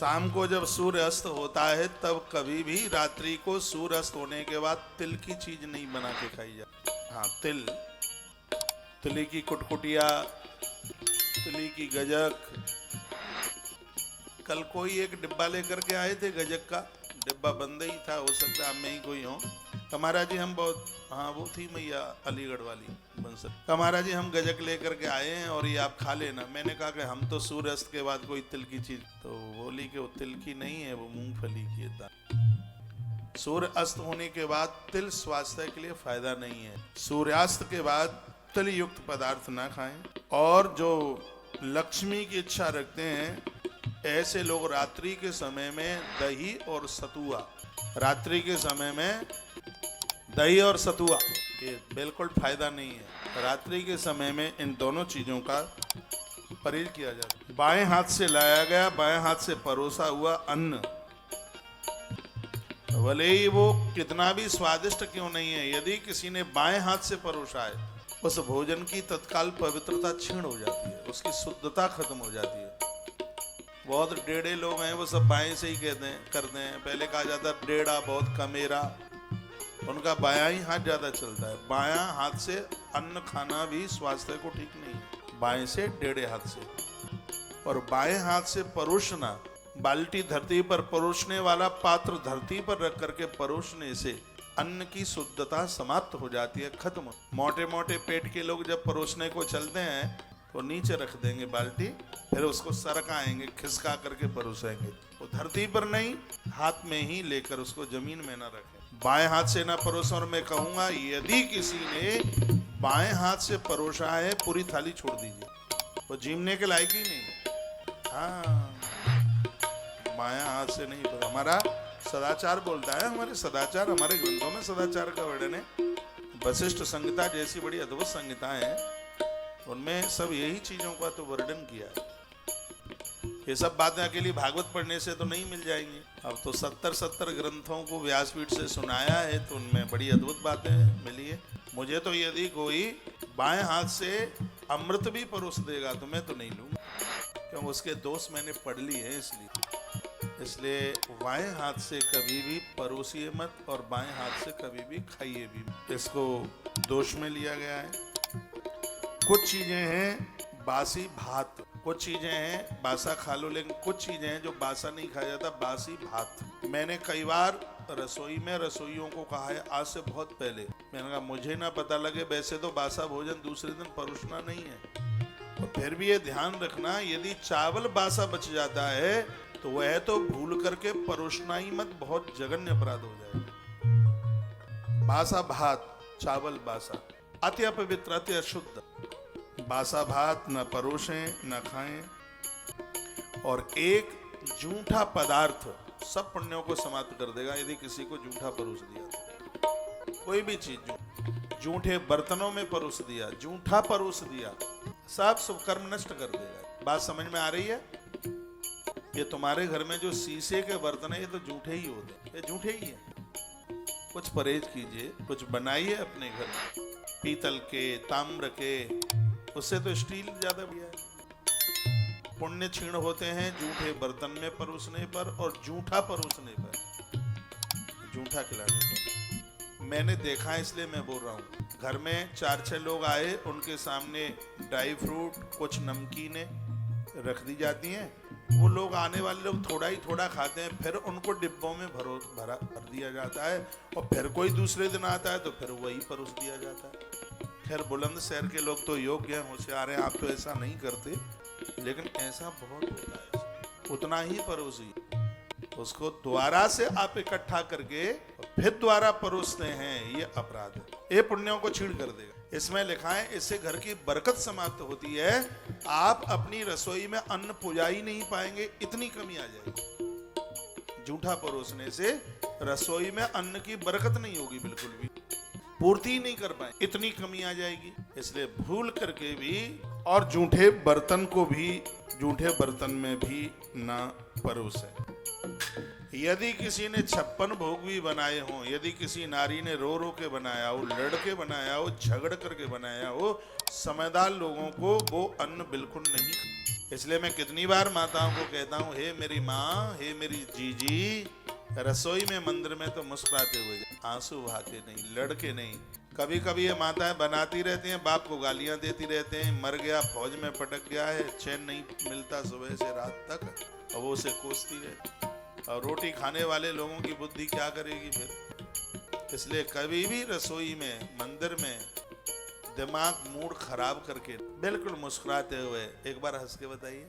शाम को जब सूर्य अस्त होता है तब कभी भी रात्रि को सूर्य अस्त होने के बाद तिल की चीज नहीं बना के खाई जाती। हाँ, तिली की कुटकुटिया, तिली की गजक। कल कोई एक डिब्बा लेकर के आए थे गजक का, डिब्बा बंद ही था, हो सकता है आप में ही कोई हो। कमारा जी हम बहुत, हाँ वो थी मैया अलीगढ़ वाली बंसर। कमारा जी हम गजक लेकर के आए हैं और ये आप खा लेना। मैंने कहा कि हम तो सूर्यास्त के बाद कोई तिल की चीज, तो बोली कि वो तिल की नहीं है, वो मूंगफली की है। सूर्य अस्त होने के बाद तिल स्वास्थ्य के लिए फायदा नहीं है। सूर्यास्त के बाद तिल युक्त पदार्थ ना खाएं। और जो लक्ष्मी की इच्छा रखते हैं ऐसे लोग रात्रि के समय में दही और सतुआ, रात्रि के समय में दही और सतुआ, ये बिल्कुल फायदा नहीं है। रात्रि के समय में इन दोनों चीजों का परहेज किया जाता है। बाएं हाथ से लाया गया, बाएं हाथ से परोसा हुआ अन्न, भले ही वो कितना भी स्वादिष्ट क्यों नहीं है, यदि किसी ने बाएं हाथ से परोसा है उस भोजन की तत्काल पवित्रता क्षीण हो जाती है, उसकी शुद्धता खत्म हो जाती है। बहुत टेढ़े लोग हैं, वो सब बाएं से ही करते हैं। पहले कहा जाता टेढ़ा बहुत कमेरा, उनका बायां ही हाथ ज्यादा चलता है। बायां हाथ से अन्न खाना भी स्वास्थ्य को ठीक नहीं है, बाएं से टेढ़े हाथ से। और बाएं हाथ से परोसना, बाल्टी धरती पर परोसने वाला पात्र धरती पर रख करके परोसने से अन्न की शुद्धता समाप्त हो जाती है, खत्म। मोटे मोटे पेट के लोग जब परोसने को चलते हैं तो नीचे रख देंगे बाल्टी, फिर उसको सरकाएंगे, खिसका करके परोसेंगे। वो धरती पर नहीं, हाथ में ही लेकर उसको जमीन में ना रखें। बाएं हाथ से ना परोसें। और मैं कहूंगा यदि किसी ने बाएं हाथ से परोसा है पूरी थाली छोड़ दीजिए, वो जीमने के लायक ही नहीं। हाँ, बायां हाथ से नहीं। तो हमारा सदाचार बोलता है, हमारे सदाचार, हमारे ग्रंथों में सदाचार का वर्णन है। वशिष्ठ संहिता जैसी बड़ी अद्भुत संहिताएं हैं, उनमें सब यही चीजों का तो वर्णन किया है। ये सब बातें अकेली भागवत पढ़ने से तो नहीं मिल जाएंगी। अब तो 70 ग्रंथों को व्यासपीठ से सुनाया है तो उनमें बड़ी अद्भुत बातें मिली है। मुझे तो यदि कोई बाएं हाथ से अमृत भी परोस देगा तो मैं तो नहीं लूंगा, क्योंकि उसके दोष मैंने पढ़ लिए हैं। इसलिए बाएं हाथ से कभी भी परोसिए मत और बाएं हाथ से कभी भी खाइए भी। इसको दोष में लिया गया है। कुछ चीजें हैं बासी भात, कुछ चीजें हैं बासा खा लो, लेकिन कुछ चीजें हैं जो बासा नहीं खाया जाता, बासी भात। मैंने कई बार रसोई में रसोइयों को कहा है, आज से बहुत पहले, मैंने कहा मुझे ना पता लगे, वैसे तो बासा भोजन दूसरे दिन परोसना नहीं है। और फिर भी ये ध्यान रखना, यदि चावल बासा बच जाता है तो वह तो भूल करके परोसना ही मत, बहुत जघन्य अपराध हो जाएगा। बासा भात, चावल बासा, अति अपवित्र, अति अशुद्ध। बासा भात न परोसें न खाएं। और एक जूठा पदार्थ सब पुण्यों को समाप्त कर देगा यदि किसी को जूठा परोस दिया तो। कोई भी चीज, जूठे बर्तनों में परोस दिया, जूठा परोस दिया, सब शुभ कर्म नष्ट कर देगा। बात समझ में आ रही है? ये तुम्हारे घर में जो शीशे के बर्तन है ये तो जूठे ही होते हैं, ये जूठे ही है। कुछ परहेज कीजिए, कुछ बनाइए अपने घर में, पीतल के, ताम्र के, उससे तो स्टील ज्यादा बढ़िया है। पुण्य क्षीण होते हैं जूठे बर्तन में परोसने पर और जूठा परोसने पर, जूठा खिलाने पर। मैंने देखा है इसलिए मैं बोल रहा हूँ। घर में 4-6 लोग आए, उनके सामने ड्राई फ्रूट, कुछ नमकीनें रख दी जाती हैं। वो लोग, आने वाले लोग थोड़ा ही थोड़ा खाते हैं, फिर उनको डिब्बों में भर दिया जाता है। और फिर कोई दूसरे दिन आता है तो फिर वही परोस दिया जाता है। खैर बुलंदशहर के लोग तो योग्य हैं, होशियार हैं, आप तो ऐसा नहीं करते, लेकिन ऐसा बहुत होता है। उतना ही परोसी, उसको दोबारा से आप इकट्ठा करके फिर दोबारा परोसते हैं, ये अपराध है, ये पुण्यों को छीड़ कर देगा। इसमें लिखा है इससे घर की बरकत समाप्त होती है। आप अपनी रसोई में अन्न पुजा ही नहीं पाएंगे, इतनी कमी आ जाएगी। जूठा परोसने से रसोई में अन्न की बरकत नहीं होगी, बिल्कुल भी पूर्ति ही नहीं कर पाए, इतनी कमी आ जाएगी। इसलिए भूल करके भी, और जूठे बर्तन को भी, जूठे बर्तन में भी ना परोसे। यदि किसी ने 56 भोग भी बनाए हों, यदि किसी नारी ने रो रो के बनाया हो, लड़के बनाया हो, झगड़ करके बनाया हो, समझदार लोगों को वो अन्न बिल्कुल नहीं। इसलिए मैं कितनी बार माताओं को कहता हूं, हे मेरी माँ, हे मेरी जीजी, रसोई में मंदिर में तो मुस्कुराते हुए, आंसू बहाके नहीं, लड़के नहीं। कभी कभी ये माताएं बनाती रहती हैं, बाप को गालियां देती रहते हैं, मर गया, फौज में पटक गया है, चैन नहीं मिलता सुबह से रात तक, और वो उसे कोसती रहती। और रोटी खाने वाले लोगों की बुद्धि क्या करेगी फिर। इसलिए कभी भी रसोई में, मंदिर में दिमाग मूड खराब करके बिल्कुल मुस्कुराते हुए, एक बार हंस के बताइए।